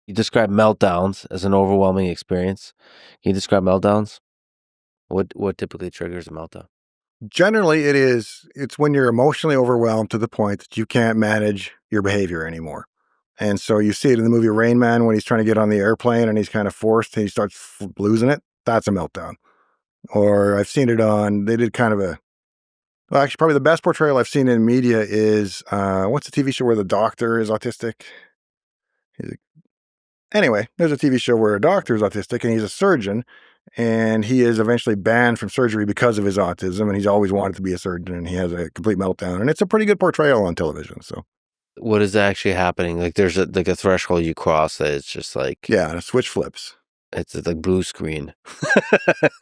You describe meltdowns as an overwhelming experience. Can you describe meltdowns? What typically triggers a meltdown? Generally, it's when you're emotionally overwhelmed to the point that you can't manage your behavior anymore. And so you see it in the movie Rain Man when he's trying to get on the airplane and he's kind of forced and he starts losing it. That's a meltdown. Or I've seen it they did kind of well, actually, probably the best portrayal I've seen in media is, what's the TV show where the doctor is autistic? He's Anyway, there's a TV show where a doctor is autistic and he's a surgeon, and he is eventually banned from surgery because of his autism, and he's always wanted to be a surgeon, and he has a complete meltdown, and it's a pretty good portrayal on television. So What is actually happening? Like there's a threshold you cross that it's just like yeah, the switch flips. it's like blue screen,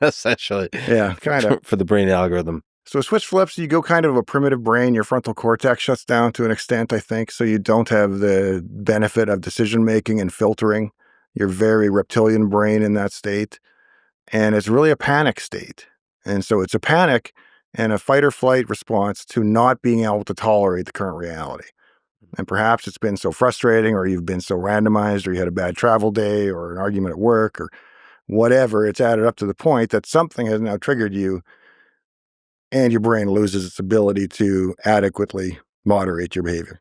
essentially. Yeah, kind of. For the brain algorithm. So switch flips, you go kind of a primitive brain. Your frontal cortex shuts down to an extent, I think, so you don't have the benefit of decision making and filtering. You're very reptilian brain in that state. And it's really a panic state. And so it's a panic and a fight or flight response to not being able to tolerate the current reality. And perhaps it's been so frustrating, or you've been so randomized, or you had a bad travel day, or an argument at work, or whatever. It's added up to the point that something has now triggered you, and your brain loses its ability to adequately moderate your behavior.